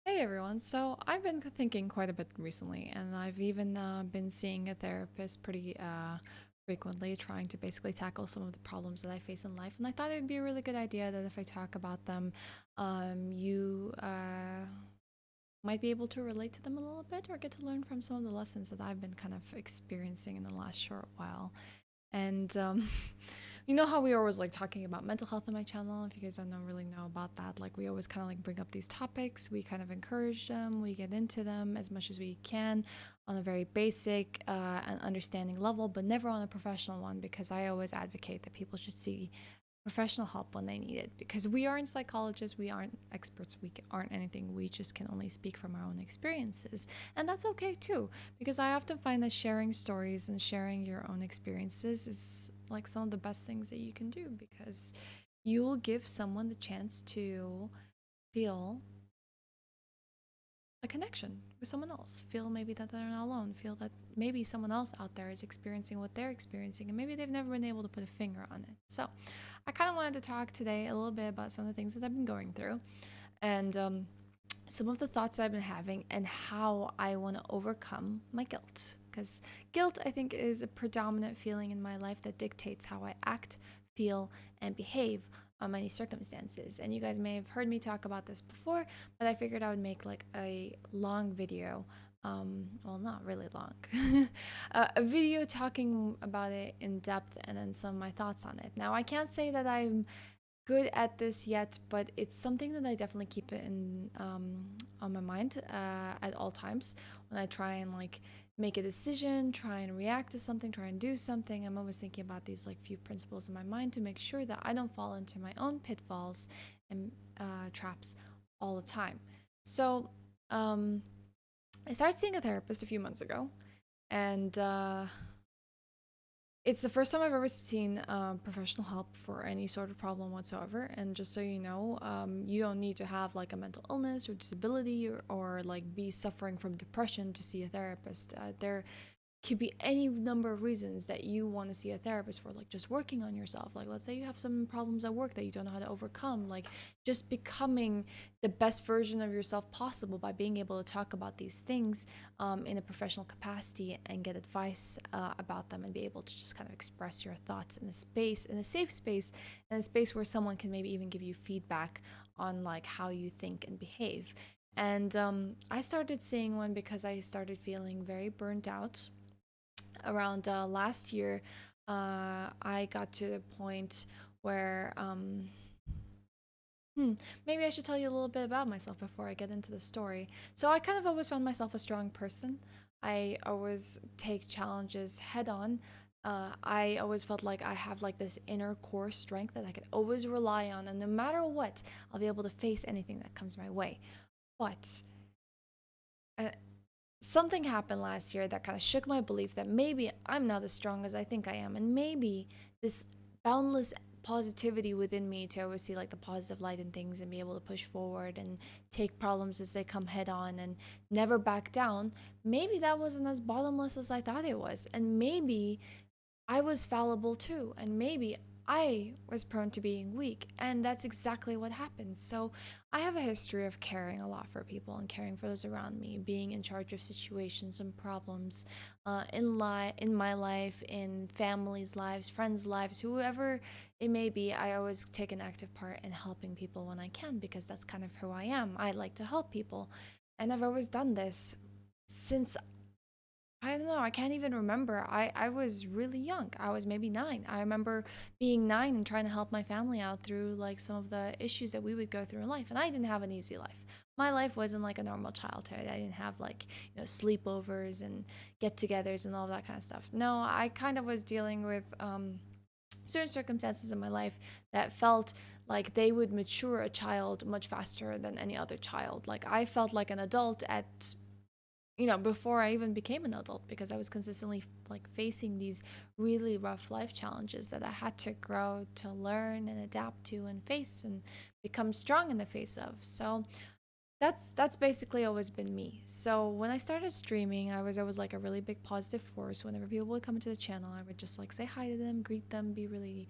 Hey everyone. So I've been thinking quite a bit recently, and I've even been seeing a therapist pretty frequently, trying to basically tackle some of the problems that I face in life. And I thought it would be a really good idea that if I talk about them, you might be able to relate to them a little bit or get to learn from some of the lessons that I've been kind of experiencing in the last short while. And you know how we always like talking about mental health on my channel? If you guys don't really know about that, like we always kind of like bring up these topics, we kind of encourage them, we get into them as much as we can on a very basic and understanding level, but never on a professional one because I always advocate that people should see professional help when they need it because we aren't psychologists, we aren't experts, aren't anything. We just can only speak from our own experiences. And that's okay too, because I often find that sharing stories and sharing your own experiences is like some of the best things that you can do because you will give someone the chance to feel a connection with someone else. Feel maybe that they're not alone. Feel that maybe someone else out there is experiencing what they're experiencing and maybe they've never been able to put a finger on it. So, I kind of wanted to talk today a little bit about some of the things that I've been going through and some of the thoughts I've been having and how I want to overcome my guilt. Because guilt, I think, is a predominant feeling in my life that dictates how I act, feel, and behave on many circumstances. And you guys may have heard me talk about this before, but I figured I would make like a long video. Well, not really long, a video talking about it in depth and then some of my thoughts on it. Now, I can't say that I'm good at this yet, but it's something that I definitely keep it in on my mind at all times when I try and like make a decision, try and react to something, try and do something. I'm always thinking about these like few principles in my mind to make sure that I don't fall into my own pitfalls and traps all the time. So um, I started seeing a therapist a few months ago, and it's the first time I've ever seen professional help for any sort of problem whatsoever. And just so you know, you don't need to have like a mental illness or disability or like be suffering from depression to see a therapist. There could be any number of reasons that you want to see a therapist for, like just working on yourself. Like, let's say you have some problems at work that you don't know how to overcome, like just becoming the best version of yourself possible by being able to talk about these things in a professional capacity and get advice about them and be able to just kind of express your thoughts in a space, in a safe space, and a space where someone can maybe even give you feedback on like how you think and behave. And I started seeing one because I started feeling very burnt out around last year. I got to the point where maybe I should tell you a little bit about myself before I get into the story. So I kind of always found myself a strong person. I always take challenges head on. I always felt like I have like this inner core strength that I could always rely on, and no matter what, I'll be able to face anything that comes my way. But uh, something happened last year that kind of shook my belief that maybe I'm not as strong as I think I am, and maybe this boundless positivity within me to always see like the positive light in things and be able to push forward and take problems as they come head on and never back down. Maybe that wasn't as bottomless as I thought it was, and maybe I was fallible too, and maybe I was prone to being weak, and that's exactly what happened. So, I have a history of caring a lot for people and caring for those around me, being in charge of situations and problems in my life, in families' lives, friends' lives, whoever it may be. I always take an active part in helping people when I can because that's kind of who I am. I like to help people, and I've always done this since I don't know. I can't even remember. I was really young. I was maybe 9. I remember being 9 and trying to help my family out through like some of the issues that we would go through in life. And I didn't have an easy life. My life wasn't like a normal childhood. I didn't have like, sleepovers and get-togethers and all that kind of stuff. No, I kind of was dealing with certain circumstances in my life that felt like they would mature a child much faster than any other child. Like I felt like an adult at before I even became an adult because I was consistently like facing these really rough life challenges that I had to grow to learn and adapt to and face and become strong in the face of. So that's basically always been me. So when I started streaming, I was always like a really big positive force. Whenever people would come into the channel, I would just like say hi to them, greet them, be really,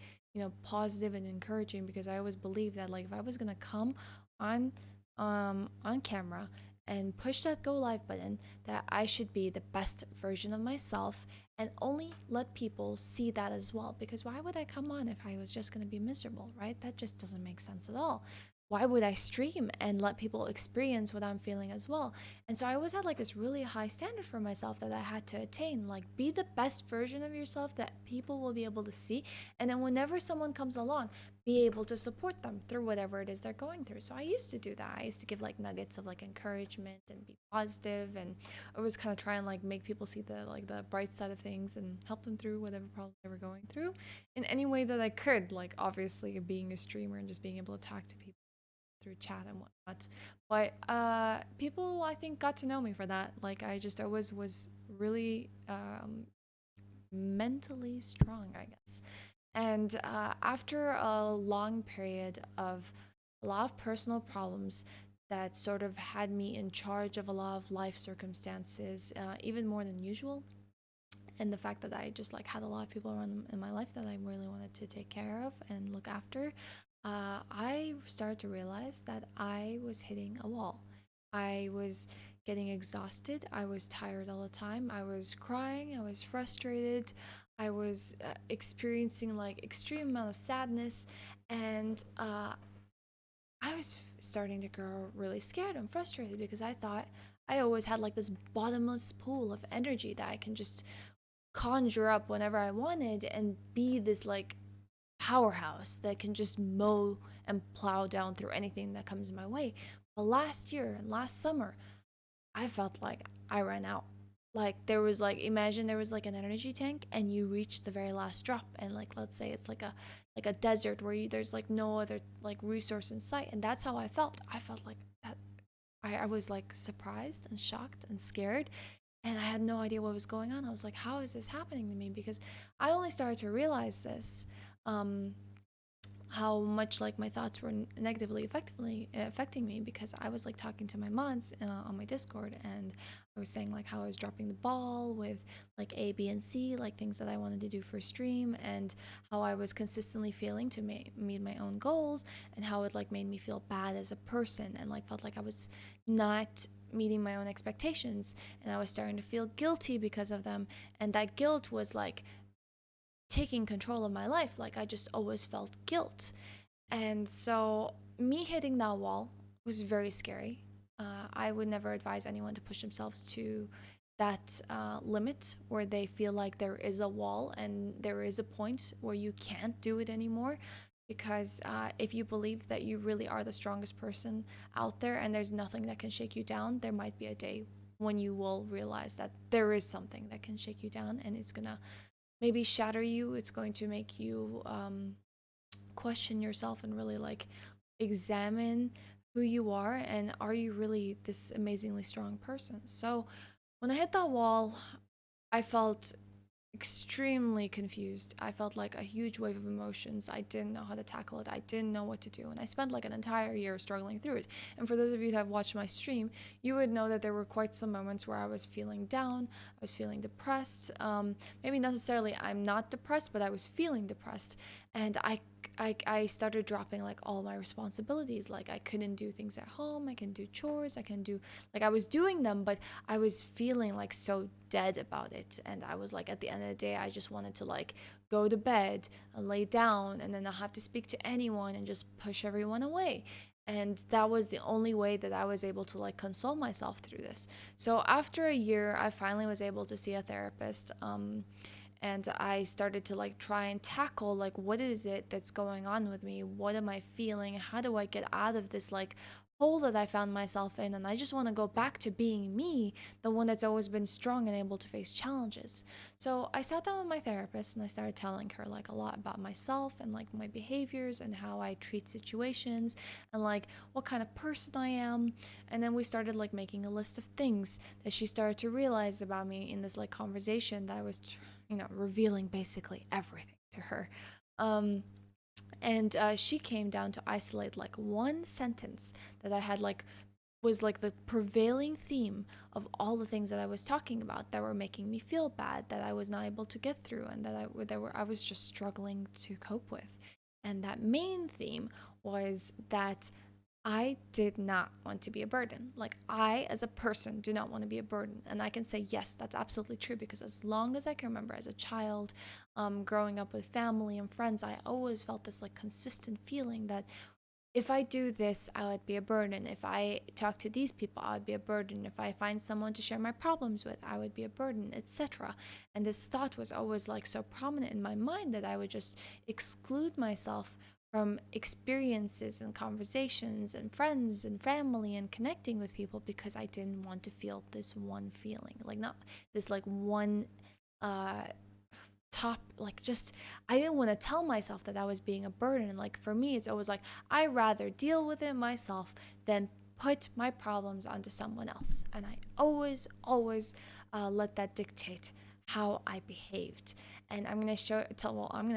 positive and encouraging because I always believed that like if I was gonna come on on camera and push that go live button, that I should be the best version of myself and only let people see that as well. Because why would I come on if I was just going to be miserable, right? That just doesn't make sense at all. Why would I stream and let people experience what I'm feeling as well? And so I always had like this really high standard for myself that I had to attain. Like, be the best version of yourself that people will be able to see. And then whenever someone comes along, be able to support them through whatever it is they're going through. So I used to do that. I used to give like nuggets of like encouragement and be positive, and I was kind of trying like make people see the bright side of things and help them through whatever problem they were going through in any way that I could. Like, obviously being a streamer and just being able to talk to people through chat and whatnot. But people, I think, got to know me for that. Like, I just always was really mentally strong, I guess. And after a long period of a lot of personal problems that sort of had me in charge of a lot of life circumstances, even more than usual, and the fact that I just like had a lot of people around in my life that I really wanted to take care of and look after, I started to realize that I was hitting a wall. I was getting exhausted. I was tired all the time. I was crying. I was frustrated. I was experiencing like extreme amount of sadness, and I was starting to grow really scared and frustrated because I thought I always had like this bottomless pool of energy that I can just conjure up whenever I wanted and be this like powerhouse that can just mow and plow down through anything that comes my way. But last year and last summer, I felt like I ran out. Like, there was like, imagine there was like an energy tank and you reach the very last drop, and like, let's say it's like a desert where there's like no other like resource in sight, and that's how I felt. I felt like that. I was like surprised and shocked and scared, and I had no idea what was going on. I was like, how is this happening to me? Because I only started to realize this, um, how much like my thoughts were negatively effectively affecting me, because I was like talking to my mods on my Discord, and I was saying like how I was dropping the ball with like A, B, and C, like things that I wanted to do for stream, and how I was consistently failing to meet my own goals, and how it like made me feel bad as a person, and like felt like I was not meeting my own expectations, and I was starting to feel guilty because of them, and that guilt was like taking control of my life. Like, I just always felt guilt. And so, me hitting that wall was very scary. I would never advise anyone to push themselves to that limit where they feel like there is a wall and there is a point where you can't do it anymore. Because if you believe that you really are the strongest person out there and there's nothing that can shake you down, there might be a day when you will realize that there is something that can shake you down, and it's gonna maybe shatter you. It's going to make you question yourself and really like examine who you are, and are you really this amazingly strong person. So when I hit that wall, I felt extremely confused. I felt like a huge wave of emotions. I didn't know how to tackle it. I didn't know what to do. And I spent like an entire year struggling through it. And for those of you that have watched my stream, you would know that there were quite some moments where I was feeling down. I was feeling depressed. Maybe not necessarily I'm not depressed, but I was feeling depressed. And I started dropping like all my responsibilities. Like, I couldn't do things at home. I can do chores. I can do, like, I was doing them, but I was feeling like so dead about it. And I was like, at the end of the day, I just wanted to like go to bed and lay down and then not have to speak to anyone and just push everyone away. And that was the only way that I was able to like console myself through this. So after a year, I finally was able to see a therapist. And I started to like try and tackle like, what is it that's going on with me? What am I feeling? How do I get out of this like hole that I found myself in? And I just want to go back to being me, the one that's always been strong and able to face challenges. So I sat down with my therapist and I started telling her like a lot about myself and like my behaviors and how I treat situations and like what kind of person I am. And then we started like making a list of things that she started to realize about me in this like conversation that I was revealing basically everything to her. Um, and she came down to isolate like one sentence that I had like was like the prevailing theme of all the things that I was talking about that were making me feel bad, that I was not able to get through, and I was just struggling to cope with. And that main theme was that I did not want to be a burden. Like, I, as a person, do not want to be a burden. And I can say, yes, that's absolutely true because as long as I can remember as a child, growing up with family and friends, I always felt this like consistent feeling that if I do this, I would be a burden. If I talk to these people, I would be a burden. If I find someone to share my problems with, I would be a burden, etc. And this thought was always like so prominent in my mind that I would just exclude myself from experiences and conversations and friends and family and connecting with people because I didn't want to feel this one feeling. Like, not this like one uh top, like, just, I didn't want to tell myself that I was being a burden. Like, for me it's always like I rather deal with it myself than put my problems onto someone else, and I always let that dictate how I behaved. And I'm gonna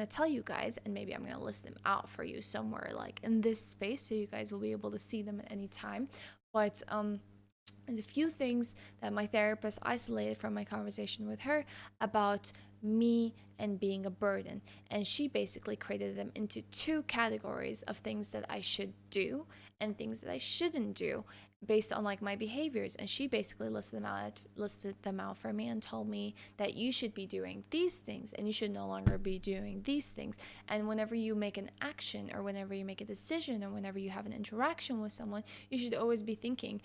tell you guys, and maybe I'm gonna list them out for you somewhere like in this space so you guys will be able to see them at any time. But and a few things that my therapist isolated from my conversation with her about me and being a burden. And she basically created them into two categories of things that I should do and things that I shouldn't do based on like my behaviors. And she basically listed them out for me and told me that you should be doing these things and you should no longer be doing these things. And whenever you make an action or whenever you make a decision or whenever you have an interaction with someone, you should always be thinking,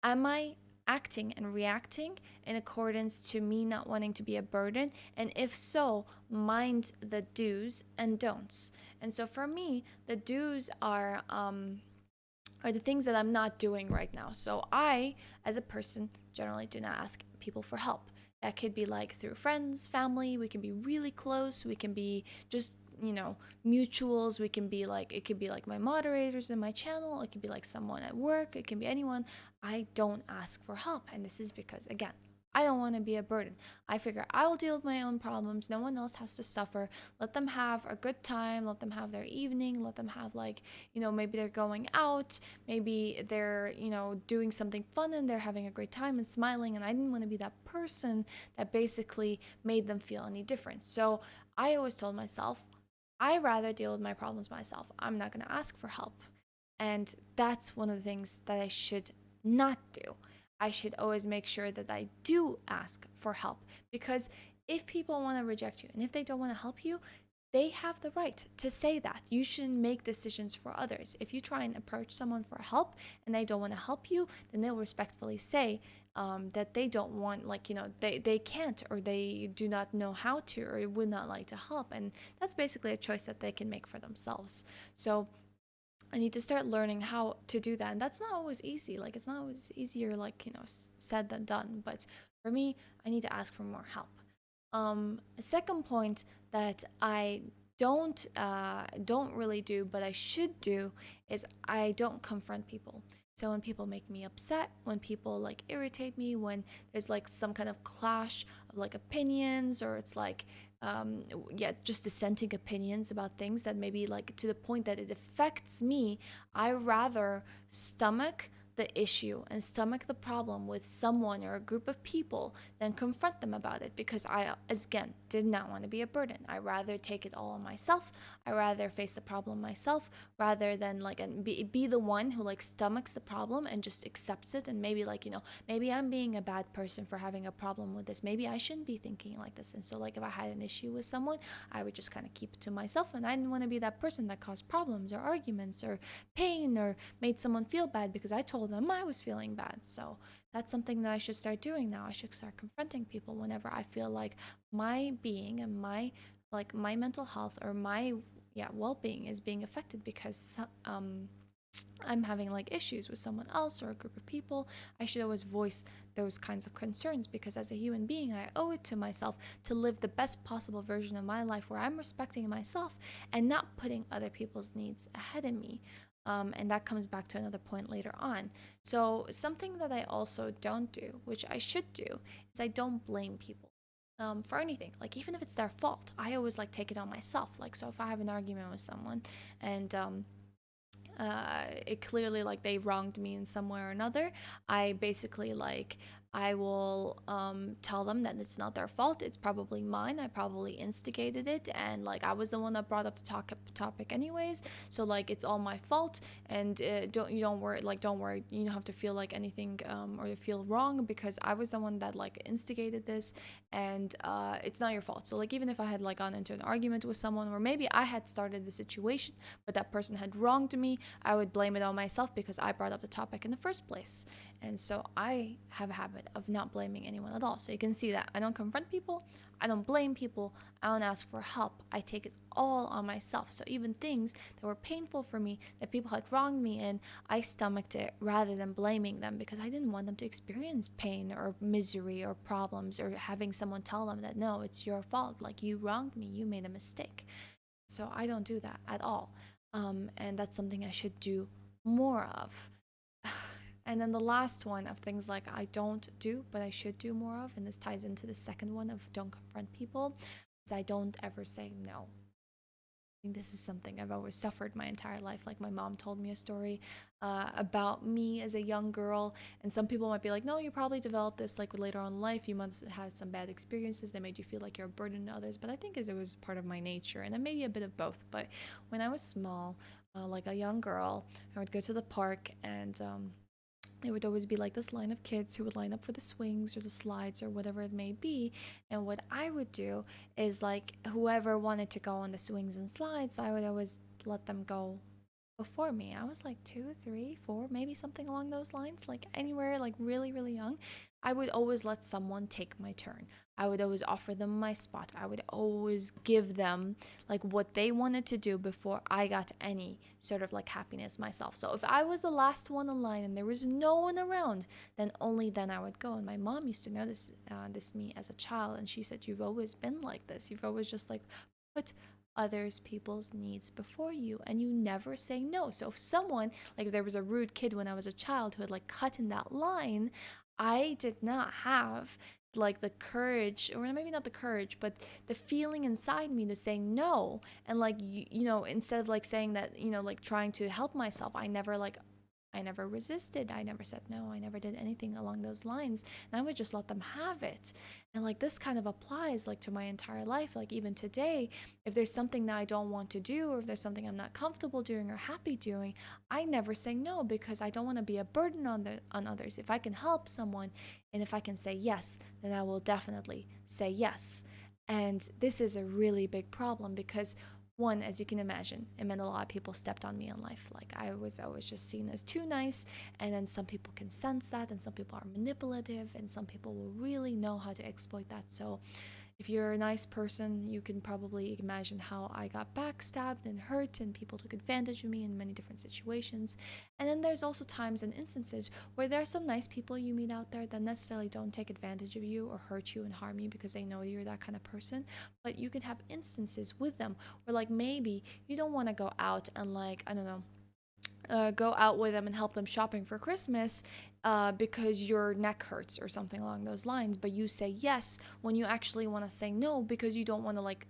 am I acting and reacting in accordance to me not wanting to be a burden? And if so, mind the do's and don'ts. And so for me, the do's are the things that I'm not doing right now. So I, as a person, generally do not ask people for help. That could be like through friends, family, we can be really close, we can be just, mutuals, we can be like, it could be like my moderators in my channel, it could be like someone at work, it can be anyone. I don't ask for help. And this is because, again, I don't want to be a burden. I figure I will deal with my own problems. No one else has to suffer. Let them have a good time. Let them have their evening. Let them have, like, maybe they're going out. Maybe they're, doing something fun and they're having a great time and smiling. And I didn't want to be that person that basically made them feel any different. So I always told myself, I rather deal with my problems myself. I'm not going to ask for help. And that's one of the things that I should not do. I should always make sure that I do ask for help, because if people want to reject you and if they don't want to help you, they have the right to say that. You shouldn't make decisions for others. If you try and approach someone for help and they don't want to help you, then they'll respectfully say that they don't want, like, they can't, or they do not know how to, or would not like to help. And that's basically a choice that they can make for themselves. So I need to start learning how to do that. And that's not always easy. Like, it's not always easier, like, said than done. But for me, I need to ask for more help. A second point that I don't really do, but I should do, is I don't confront people. So when people make me upset, when people like irritate me, when there's like some kind of clash of like opinions, or it's like yeah, just dissenting opinions about things that maybe like to the point that it affects me, I rather stomach the issue and stomach the problem with someone or a group of people than confront them about it, because I, as again, did not want to be a burden. I rather take it all on myself. I rather face the problem myself rather than like and be the one who like stomachs the problem and just accepts it. And maybe like, maybe I'm being a bad person for having a problem with this. Maybe I shouldn't be thinking like this. And so like if I had an issue with someone, I would just kind of keep it to myself, and I didn't want to be that person that caused problems or arguments or pain or made someone feel bad because I told them I was feeling bad. So that's something that I should start doing now. I should start confronting people whenever I feel like my being and my mental health or my well-being is being affected because I'm having like issues with someone else or a group of people. I should always voice those kinds of concerns, because as a human being, I owe it to myself to live the best possible version of my life where I'm respecting myself and not putting other people's needs ahead of me. And that comes back to another point later on. So something that I also don't do, which I should do, is I don't blame people for anything. Like, even if it's their fault, I always like take it on myself. Like, so if I have an argument with someone and it clearly like they wronged me in some way or another, I basically like I will tell them that it's not their fault. It's probably mine. I probably instigated it, and like I was the one that brought up the topic anyways. So like it's all my fault. And don't worry. Like don't worry. You don't have to feel like anything or to feel wrong because I was the one that like instigated this, and it's not your fault. So like even if I had like gone into an argument with someone, or maybe I had started the situation, but that person had wronged me, I would blame it on myself because I brought up the topic in the first place. And so I have a habit of not blaming anyone at all. So you can see that I don't confront people, I don't blame people, I don't ask for help. I take it all on myself. So even things that were painful for me, that people had wronged me in, I stomached it rather than blaming them because I didn't want them to experience pain or misery or problems or having someone tell them that no, it's your fault. Like you wronged me, you made a mistake. So I don't do that at all. And that's something I should do more of. And then the last one of things like I don't do, but I should do more of, and this ties into the second one of don't confront people, is I don't ever say no. I think this is something I've always suffered my entire life. Like my mom told me a story about me as a young girl, and some people might be like, no, you probably developed this like later on in life. You must have had some bad experiences that made you feel like you're a burden to others. But I think it was part of my nature, and then maybe a bit of both. But when I was small, like a young girl, I would go to the park and there would always be like this line of kids who would line up for the swings or the slides or whatever it may be. And what I would do is like whoever wanted to go on the swings and slides, I would always let them go before me. I was like 2, 3, 4, maybe something along those lines, like anywhere, like really, really young. I would always let someone take my turn. I would always offer them my spot. I would always give them like what they wanted to do before I got any sort of like happiness myself. So if I was the last one in line and there was no one around, then only then I would go. And my mom used to notice this me as a child, and she said, "You've always been like this. You've always just like put others people's needs before you, and you never say no." So if someone like if there was a rude kid when I was a child who had like cut in that line, I did not have like the courage, or maybe not the courage, but the feeling inside me to say no. And like instead of like saying that, like trying to help myself, I never resisted. I never said no. I never did anything along those lines. And I would just let them have it. And like this kind of applies like to my entire life. Like even today, if there's something that I don't want to do, or if there's something I'm not comfortable doing or happy doing, I never say no because I don't want to be a burden on others. If I can help someone and if I can say yes, then I will definitely say yes. And this is a really big problem because one, as you can imagine, it meant a lot of people stepped on me in life. Like I was always just seen as too nice, and then some people can sense that, and some people are manipulative, and some people will really know how to exploit that. So if you're a nice person, you can probably imagine how I got backstabbed and hurt, and people took advantage of me in many different situations. And then there's also times and instances where there are some nice people you meet out there that necessarily don't take advantage of you or hurt you and harm you because they know you're that kind of person. But you can have instances with them where, like, maybe you don't want to go out and, like, I don't know, go out with them and help them shopping for Christmas because your neck hurts or something along those lines. But you say yes when you actually want to say no because you don't want to like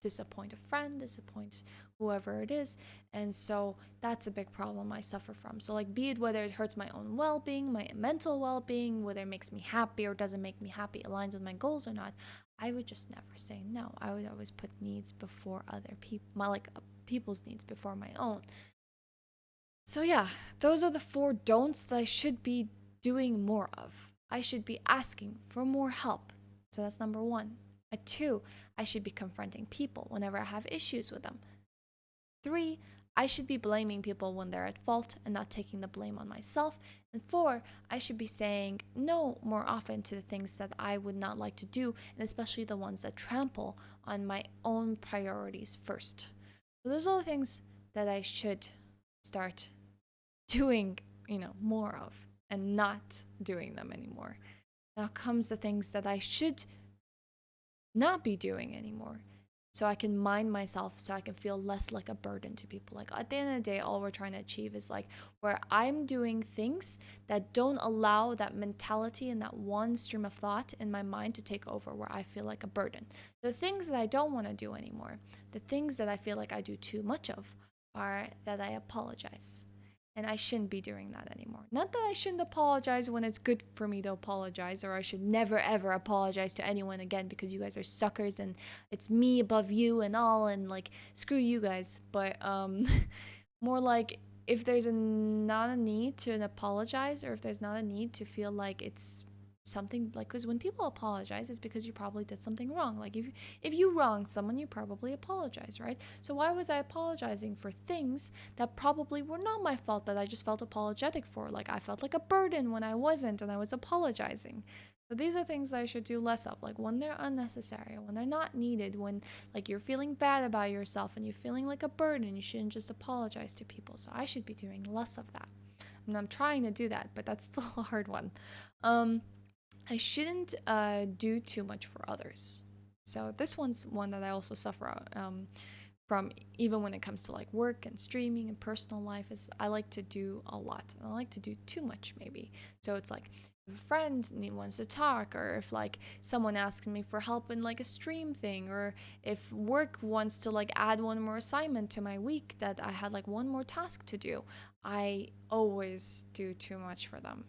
disappoint a friend, disappoint whoever it is. And so that's a big problem I suffer from. So like be it whether it hurts my own well-being, my mental well-being, whether it makes me happy or doesn't make me happy, aligns with my goals or not, I would just never say no. I would always put needs before other people, my like people's needs before my own. So, yeah, those are the four don'ts that I should be doing more of. I should be asking for more help. So, that's number one. Two, I should be confronting people whenever I have issues with them. Three, I should be blaming people when they're at fault and not taking the blame on myself. And four, I should be saying no more often to the things that I would not like to do, and especially the ones that trample on my own priorities first. So, those are the things that I should start doing, more of and not doing them anymore. Now comes the things that I should not be doing anymore. So I can mind myself, so I can feel less like a burden to people. Like at the end of the day, all we're trying to achieve is like where I'm doing things that don't allow that mentality and that one stream of thought in my mind to take over where I feel like a burden. The things that I don't want to do anymore, the things that I feel like I do too much of, are that I apologize. And I shouldn't be doing that anymore. Not that I shouldn't apologize when it's good for me to apologize, or I should never ever apologize to anyone again because you guys are suckers and it's me above you and all, and like screw you guys. But more like, if there's not a need to apologize, or if there's not a need to feel like it's something, like, because when people apologize, it's because you probably did something wrong. Like, if you wronged someone, you probably apologize, right? So why was I apologizing for things that probably were not my fault, that I just felt apologetic for? Like, I felt like a burden when I wasn't, and I was apologizing. So these are things that I should do less of, like when they're unnecessary, when they're not needed, when like you're feeling bad about yourself and you're feeling like a burden. You shouldn't just apologize to people. So I should be doing less of that. And I'm trying to do that, but that's still a hard one. Um, I shouldn't do too much for others. So this one's one that I also suffer from, even when it comes to like work and streaming and personal life. Is I like to do a lot. I like to do too much, maybe. So it's like, if a friend wants to talk, or if like someone asks me for help in like a stream thing, or if work wants to like add one more assignment to my week, that I had like one more task to do, I always do too much for them.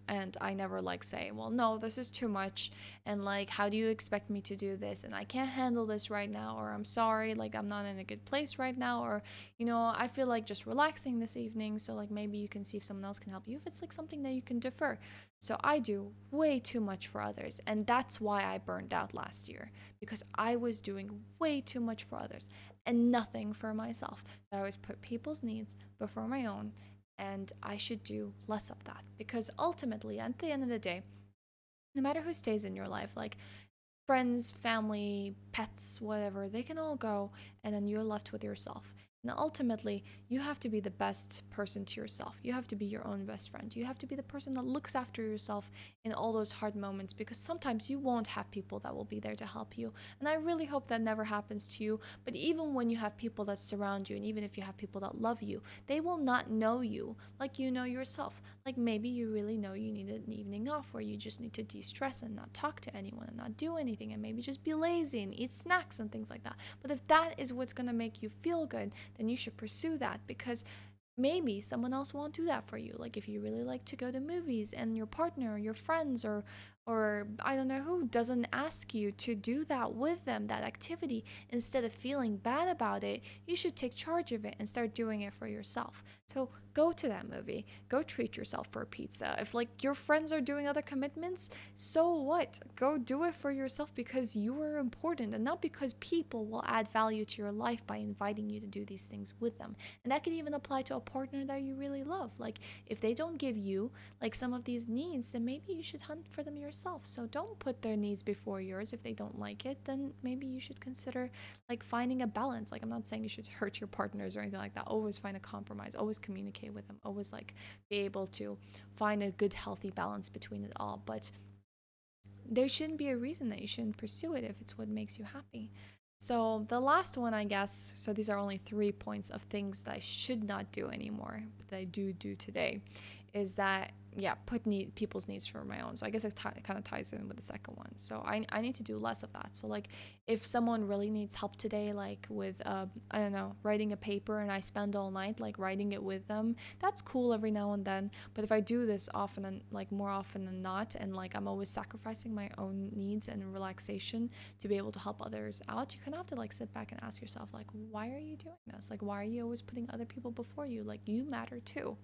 And I never like say, well, no, this is too much, and like, how do you expect me to do this, and I can't handle this right now, or I'm sorry, like, I'm not in a good place right now, or I feel like just relaxing this evening, so like maybe you can see if someone else can help you, if it's like something that you can defer. So I do way too much for others, and that's why I burned out last year, because I was doing way too much for others and nothing for myself. So I always put people's needs before my own, and I should do less of that, because ultimately, at the end of the day, no matter who stays in your life, like friends, family, pets, whatever, they can all go, and then you're left with yourself. And ultimately, you have to be the best person to yourself. You have to be your own best friend. You have to be the person that looks after yourself in all those hard moments, because sometimes you won't have people that will be there to help you. And I really hope that never happens to you. But even when you have people that surround you, and even if you have people that love you, they will not know you like you know yourself. Like, maybe you really know you need an evening off where you just need to de-stress and not talk to anyone and not do anything, and maybe just be lazy and eat snacks and things like that. But if that is what's going to make you feel good, then you should pursue that, because maybe someone else won't do that for you. Like, if you really like to go to movies and your partner or your friends, or I don't know who, doesn't ask you to do that with them, that activity, instead of feeling bad about it, you should take charge of it and start doing it for yourself. So go to that movie, go treat yourself for a pizza. If like your friends are doing other commitments, so what? Go do it for yourself, because you are important, and not because people will add value to your life by inviting you to do these things with them. And that can even apply to a partner that you really love. Like, if they don't give you like some of these needs, then maybe you should hunt for them yourself. So don't put their needs before yours. If they don't like it, then maybe you should consider like finding a balance. Like, I'm not saying you should hurt your partners or anything like that. Always find a compromise, always communicate with them, always like be able to find a good healthy balance between it all. But there shouldn't be a reason that you shouldn't pursue it if it's what makes you happy. So the last one, I guess, so these are only 3 points of things that I should not do anymore, but that I do today, is that, yeah, put people's needs for my own. So I guess it kind of ties in with the second one. So I need to do less of that. So like, if someone really needs help today, like with I don't know, writing a paper, and I spend all night like writing it with them, that's cool every now and then. But if I do this often, and like more often than not, and like I'm always sacrificing my own needs and relaxation to be able to help others out, you kind of have to like sit back and ask yourself, like, why are you doing this? Like, why are you always putting other people before you? Like, you matter too.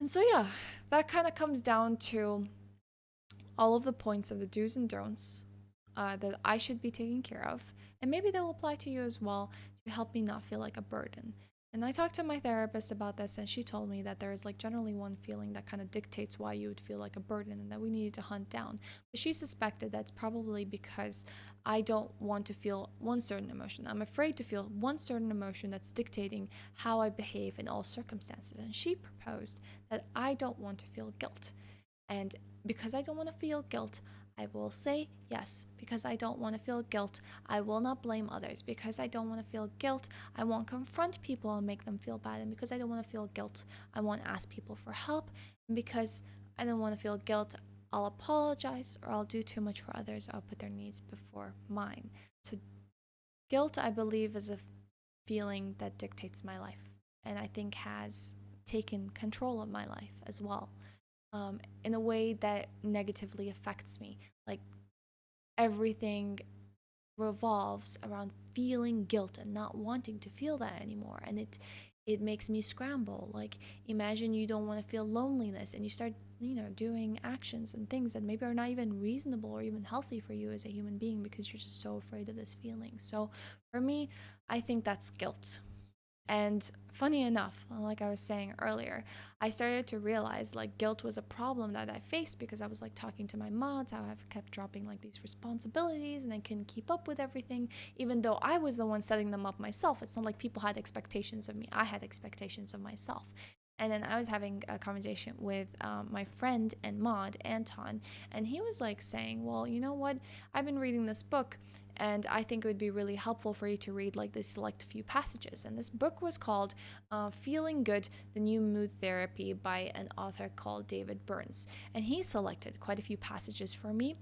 And so, yeah, that kind of comes down to all of the points of the do's and don'ts that I should be taking care of. And maybe they'll apply to you as well, to help me not feel like a burden. And I talked to my therapist about this, and she told me that there is like generally one feeling that kind of dictates why you would feel like a burden, and that we needed to hunt down. But she suspected that's probably because I don't want to feel one certain emotion. I'm afraid to feel one certain emotion that's dictating how I behave in all circumstances. And she proposed that I don't want to feel guilt. And because I don't want to feel guilt, I will say yes. Because I don't want to feel guilt, I will not blame others. Because I don't want to feel guilt, I won't confront people and make them feel bad. And because I don't want to feel guilt, I won't ask people for help. And because I don't want to feel guilt, I'll apologize, or I'll do too much for others. I'll put their needs before mine. So guilt, I believe, is a feeling that dictates my life, and I think has taken control of my life as well, in a way that negatively affects me. Like everything revolves around feeling guilt and not wanting to feel that anymore, and it makes me scramble. Like imagine you don't want to feel loneliness and you start doing actions and things that maybe are not even reasonable or even healthy for you as a human being because you're just so afraid of this feeling. So for me, I think that's guilt. And funny enough, like I was saying earlier, I started to realize like guilt was a problem that I faced because I was like talking to my mods how I've kept dropping like these responsibilities and I couldn't keep up with everything, even though I was the one setting them up myself. It's not like people had expectations of me, I had expectations of myself. And then I was having a conversation with my friend and mod, Anton, and he was like saying, well, you know what? I've been reading this book and I think it would be really helpful for you to read like this select few passages. And this book was called Feeling Good, The New Mood Therapy by an author called David Burns. And he selected quite a few passages for me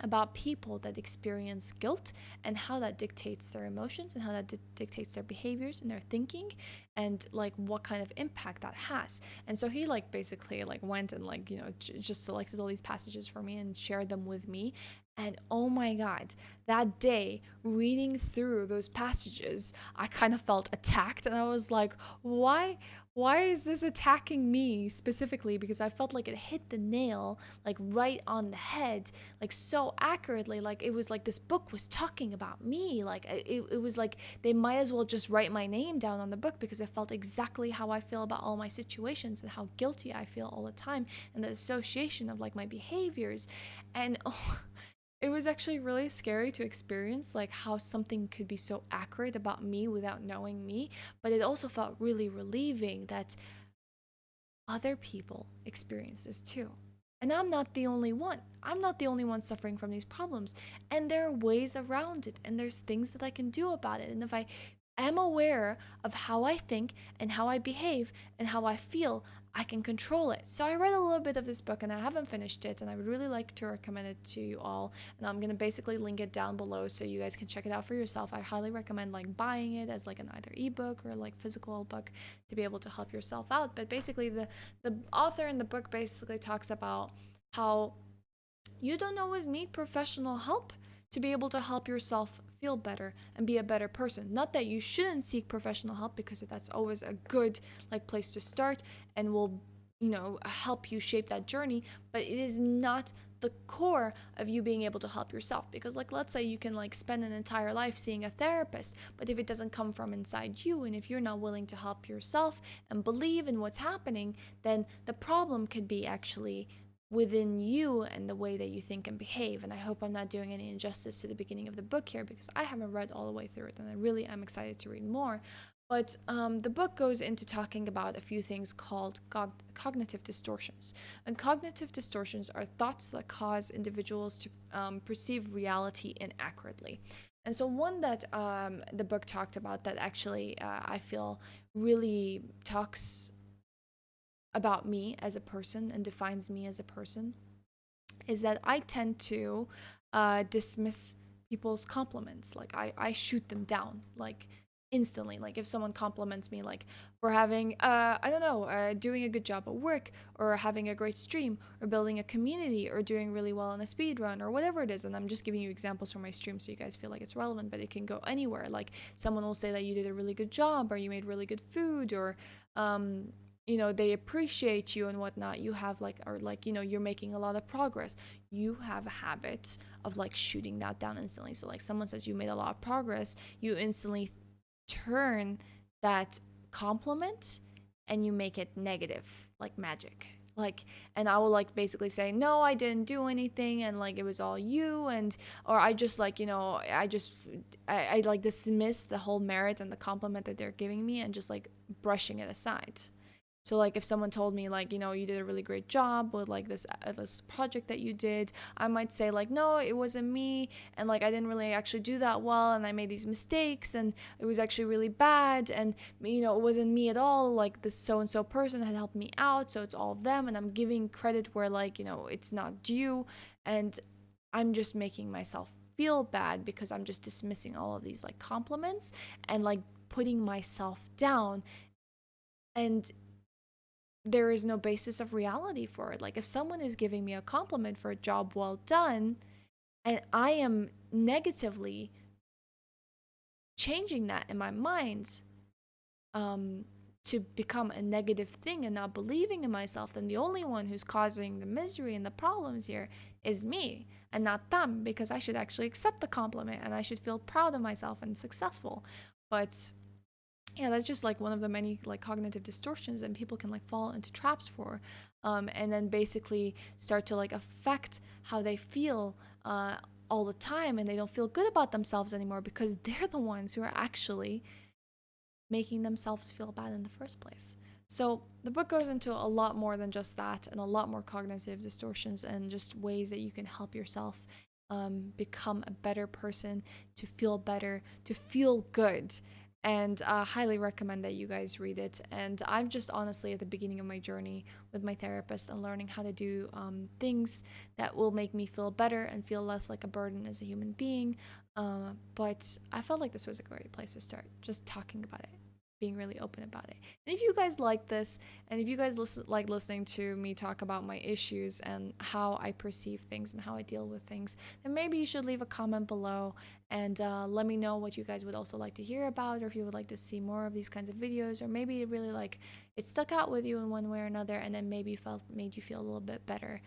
about people that experience guilt and how that dictates their emotions and how that dictates their behaviors and their thinking, and like what kind of impact that has. And so he like basically like went and like just selected all these passages for me and shared them with me. And oh my god, that day reading through those passages, I kind of felt attacked, and I was like, why is this attacking me specifically? Because I felt like it hit the nail like right on the head, like so accurately. Like it was like this book was talking about me. Like it was like they might as well just write my name down on the book, because I felt exactly how I feel about all my situations and how guilty I feel all the time, and the association of like my behaviors. And oh, it was actually really scary to experience like how something could be so accurate about me without knowing me, but it also felt really relieving that other people experience this too. And I'm not the only one. I'm not the only one suffering from these problems. And there are ways around it, and there's things that I can do about it. And if I am aware of how I think and how I behave and how I feel, I can control it. So I read a little bit of this book and I haven't finished it, and I would really like to recommend it to you all. And I'm going to basically link it down below so you guys can check it out for yourself. I highly recommend like buying it as like an either ebook or like physical book to be able to help yourself out. But basically the author in the book basically talks about how you don't always need professional help to be able to help yourself feel better and be a better person. Not that you shouldn't seek professional help, because that's always a good like place to start and will help you shape that journey, but it is not the core of you being able to help yourself. Because like let's say you can like spend an entire life seeing a therapist, but if it doesn't come from inside you, and if you're not willing to help yourself and believe in what's happening, then the problem could be actually within you and the way that you think and behave. And I hope I'm not doing any injustice to the beginning of the book here, because I haven't read all the way through it and I really am excited to read more. But the book goes into talking about a few things called cognitive distortions. And cognitive distortions are thoughts that cause individuals to perceive reality inaccurately. And so one that the book talked about that actually I feel really talks about me as a person and defines me as a person is that I tend to dismiss people's compliments. Like I shoot them down like instantly. Like if someone compliments me like for having I don't know, doing a good job at work, or having a great stream, or building a community, or doing really well in a speed run, or whatever it is. And I'm just giving you examples from my stream so you guys feel like it's relevant, but it can go anywhere. Like someone will say that you did a really good job, or you made really good food, or they appreciate you and whatnot. You have like, or like, you're making a lot of progress. You have a habit of like shooting that down instantly. So like someone says you made a lot of progress, you instantly turn that compliment and you make it negative, like magic. Like, and I will like basically say, no, I didn't do anything, and like it was all you, and or I just like I like dismiss the whole merit and the compliment that they're giving me, and just like brushing it aside. So like if someone told me like, you did a really great job with like this project that you did, I might say like, no, it wasn't me, and like I didn't really actually do that well, and I made these mistakes, and it was actually really bad, and it wasn't me at all. Like this so and so person had helped me out, so it's all them, and I'm giving credit where like it's not due, and I'm just making myself feel bad because I'm just dismissing all of these like compliments and like putting myself down. And there is no basis of reality for it. Like if someone is giving me a compliment for a job well done, and I am negatively changing that in my mind, um, to become a negative thing and not believing in myself, then the only one who's causing the misery and the problems here is me and not them, because I should actually accept the compliment and I should feel proud of myself and successful. But yeah, that's just like one of the many like cognitive distortions and people can like fall into traps for, and then basically start to like affect how they feel all the time, and they don't feel good about themselves anymore because they're the ones who are actually making themselves feel bad in the first place. So the book goes into a lot more than just that, and a lot more cognitive distortions and just ways that you can help yourself become a better person, to feel better, to feel good. And highly recommend that you guys read it. And I'm just honestly at the beginning of my journey with my therapist and learning how to do things that will make me feel better and feel less like a burden as a human being. But I felt like this was a great place to start, just talking about it, being really open about it. And if you guys like this, and if you guys like listening to me talk about my issues and how I perceive things and how I deal with things, then maybe you should leave a comment below and let me know what you guys would also like to hear about, or if you would like to see more of these kinds of videos, or maybe it really like it stuck out with you in one way or another, and then maybe made you feel a little bit better.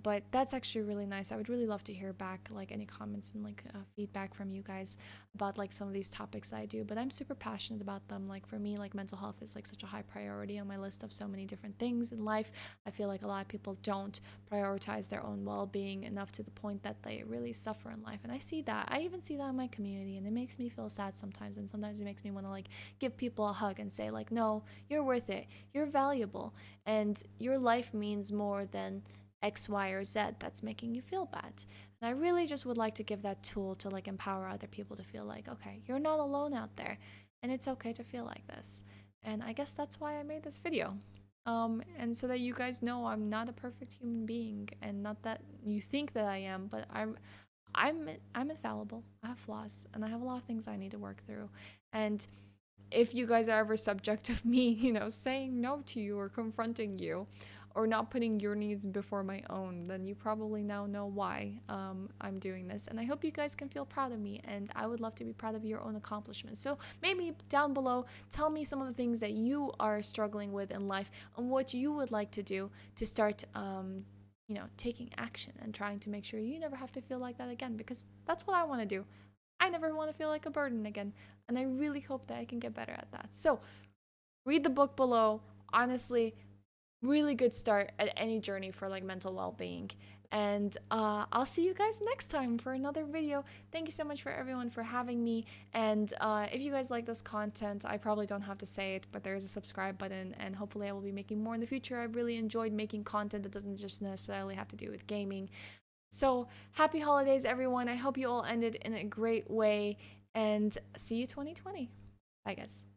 But that's actually really nice. I would really love to hear back like any comments and like feedback from you guys about like some of these topics that I do. But I'm super passionate about them. Like for me, like mental health is like such a high priority on my list of so many different things in life. I feel like a lot of people don't prioritize their own well-being enough to the point that they really suffer in life. And I see that. I even see that in my community, and it makes me feel sad sometimes. And sometimes it makes me want to like give people a hug and say like, no, you're worth it. You're valuable, and your life means more than X, Y, or Z that's making you feel bad. And I really just would like to give that tool to like empower other people to feel like, okay, you're not alone out there, and it's okay to feel like this. And I guess that's why I made this video. And so that you guys know I'm not a perfect human being, and not that you think that I am, but I'm infallible. I have flaws, and I have a lot of things I need to work through. And if you guys are ever subject of me, saying no to you or confronting you, or not putting your needs before my own, then you probably now know why I'm doing this. And I hope you guys can feel proud of me, and I would love to be proud of your own accomplishments. So maybe down below, tell me some of the things that you are struggling with in life and what you would like to do to start taking action and trying to make sure you never have to feel like that again, because that's what I want to do. I never want to feel like a burden again, and I really hope that I can get better at that. So read the book below. Honestly, really good start at any journey for like mental well-being. And I'll see you guys next time for another video. Thank you so much for everyone for having me. And if you guys like this content, I probably don't have to say it, but there is a subscribe button, and hopefully I will be making more in the future. I've really enjoyed making content that doesn't just necessarily have to do with gaming. So happy holidays, everyone. I hope you all ended in a great way, and see you 2020. Bye, guys.